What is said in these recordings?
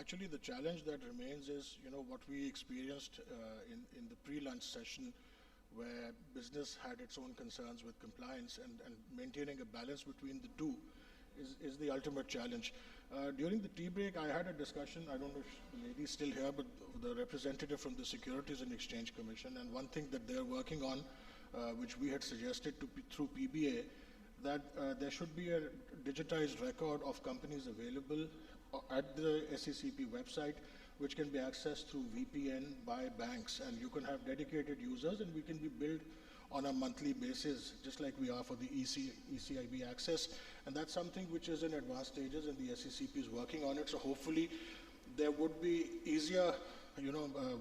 Actually, the challenge that remains is, what we experienced in the pre-lunch session, where business had its own concerns with compliance, and maintaining a balance between the two is the ultimate challenge. During the tea break, I had a discussion, I don't know if the lady's still here, but the representative from the Securities and Exchange Commission, and one thing that they're working on, which we had suggested through PBA, that there should be a digitized record of companies available at the SECP website, which can be accessed through VPN by banks, and you can have dedicated users, and we can be billed on a monthly basis, just like we are for the ECIB access. And that's something which is in advanced stages, and the SECP is working on it. So hopefully there would be easier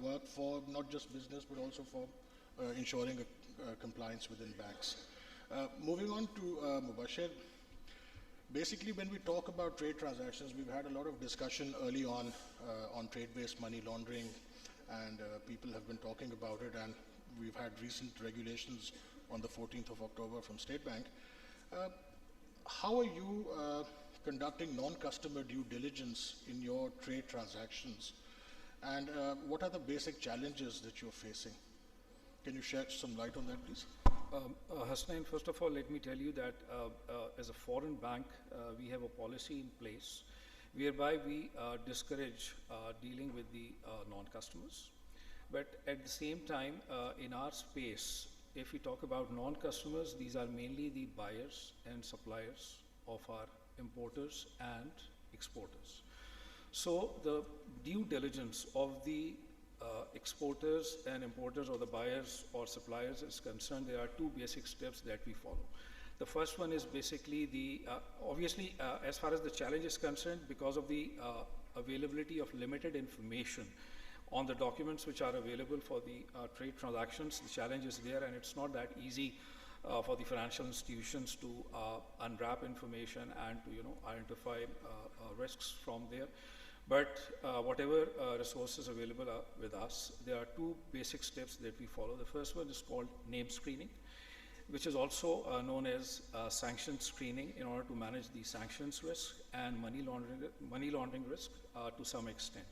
work for not just business, but also for ensuring compliance within banks. Moving on to Mubbashir. Basically, when we talk about trade transactions, we've had a lot of discussion early on trade-based money laundering, and people have been talking about it, and we've had recent regulations on the 14th of October from State Bank. How are you conducting non-customer due diligence in your trade transactions, and what are the basic challenges that you're facing? Can you shed some light on that, please? Hasnain, first of all, let me tell you that as a foreign bank, we have a policy in place whereby we discourage dealing with the non-customers. But at the same time, in our space, if we talk about non-customers, these are mainly the buyers and suppliers of our importers and exporters. So the due diligence of the exporters and importers, or the buyers or suppliers is concerned, there are two basic steps that we follow. The first one is basically the, obviously, as far as the challenge is concerned, because of the availability of limited information on the documents which are available for the trade transactions, the challenge is there, and it's not that easy for the financial institutions to unwrap information and to identify risks from there. But whatever resources available are with us, there are two basic steps that we follow. The first one is called name screening, which is also known as sanction screening, in order to manage the sanctions risk and money laundering risk to some extent.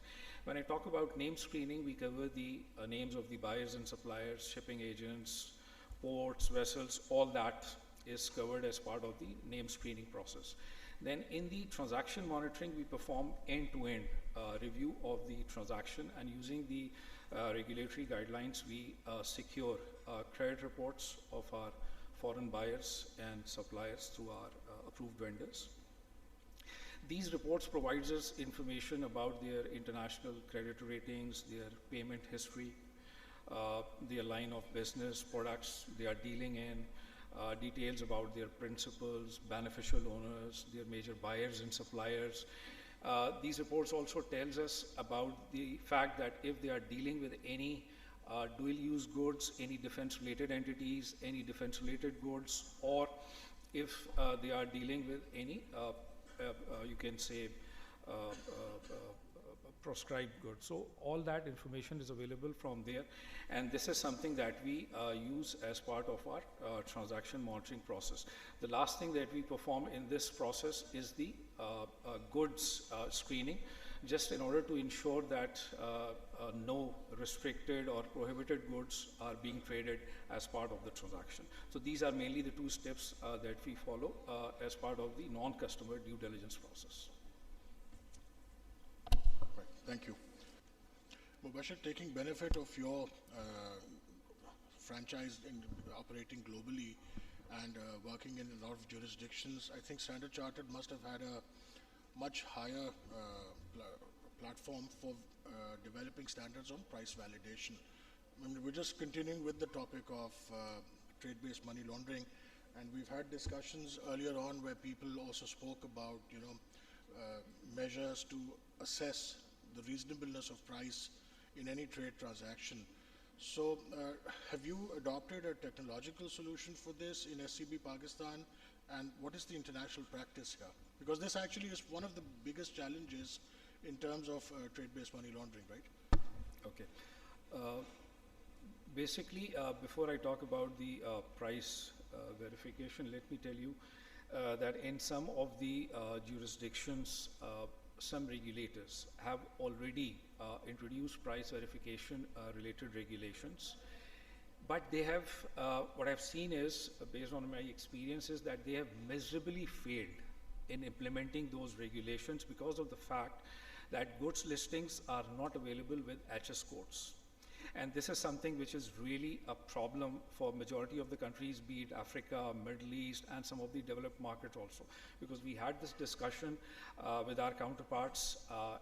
When I talk about name screening, we cover the names of the buyers and suppliers, shipping agents, ports, vessels, all that is covered as part of the name screening process. Then in the transaction monitoring, we perform end-to-end review of the transaction, and using the regulatory guidelines, we secure credit reports of our foreign buyers and suppliers through our approved vendors. These reports provide us information about their international credit ratings, their payment history, their line of business, products they are dealing in, details about their principals, beneficial owners, their major buyers and suppliers. These reports also tells us about the fact that if they are dealing with any dual-use goods, any defense-related entities, any defense-related goods, or if they are dealing with any, you can say, proscribed goods. So all that information is available from there, and this is something that we use as part of our transaction monitoring process. The last thing that we perform in this process is the goods screening, just in order to ensure that no restricted or prohibited goods are being traded as part of the transaction. So these are mainly the two steps that we follow as part of the non-customer due diligence process. Right. Thank you. Mubbashir, taking benefit of your franchise in operating globally and working in a lot of jurisdictions, I think Standard Chartered must have had a much higher platform for developing standards on price validation. I mean, we're just continuing with the topic of trade-based money laundering, and we've had discussions earlier on where people also spoke about, measures to assess the reasonableness of price in any trade transaction. So have you adopted a technological solution for this in SCB Pakistan, and what is the international practice here? Because this actually is one of the biggest challenges in terms of trade-based money laundering, right? Okay. Basically, before I talk about the price verification, let me tell you that in some of the jurisdictions, some regulators have already introduced price verification related regulations. But they have, what I've seen is, based on my experiences, that they have miserably failed in implementing those regulations because of the fact that goods listings are not available with HS codes. And this is something which is really a problem for majority of the countries, be it Africa, Middle East, and some of the developed markets also. Because we had this discussion with our counterparts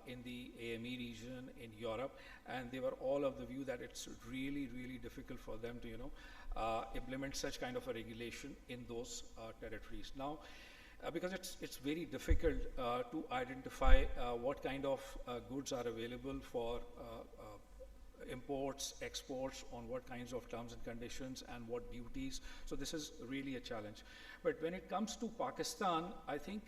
in the AME region, in Europe, and they were all of the view that it's really, really difficult for them to, implement such kind of a regulation in those territories. Now, because it's very difficult to identify what kind of goods are available for imports, exports, on what kinds of terms and conditions and what duties. So this is really a challenge. But when it comes to Pakistan, I think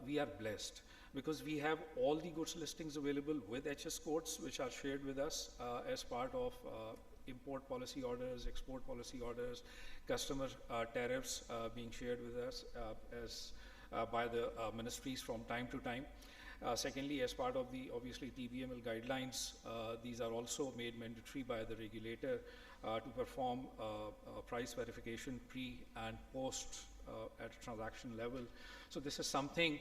we are blessed because we have all the goods listings available with HS codes, which are shared with us as part of import policy orders, export policy orders, customer tariffs being shared with us by the ministries from time to time. Secondly, as part of the obviously TBML guidelines, these are also made mandatory by the regulator to perform price verification pre and post at transaction level. So this is something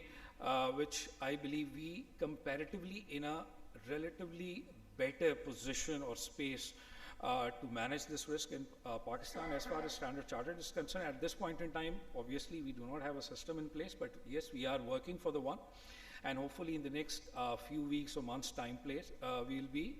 which I believe we comparatively in a relatively better position or space to manage this risk in Pakistan. As far as Standard Chartered is concerned, at this point in time, obviously we do not have a system in place, but yes, we are working for the one. And hopefully in the next few weeks or months time place, we'll be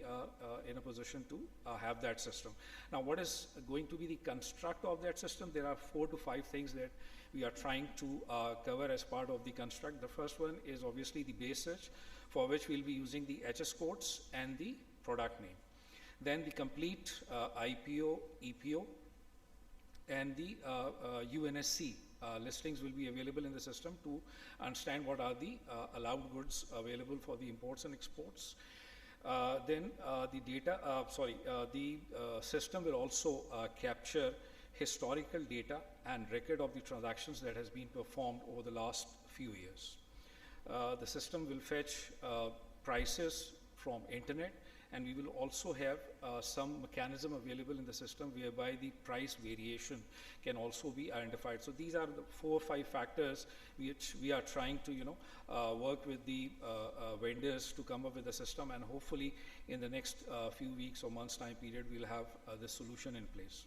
in a position to have that system. Now, what is going to be the construct of that system? There are 4 to 5 things that we are trying to cover as part of the construct. The first one is obviously the base search, for which we'll be using the HS codes and the product name. Then the complete IPO, EPO, and the UNSC listings will be available in the system to understand what are the allowed goods available for the imports and exports. Then the system will also capture historical data and record of the transactions that has been performed over the last few years. The system will fetch prices from internet, and we will also have some mechanism available in the system whereby the price variation can also be identified. So these are the 4 or 5 factors which we are trying to work with the vendors to come up with a system, and hopefully in the next few weeks or months time period we'll have this solution in place.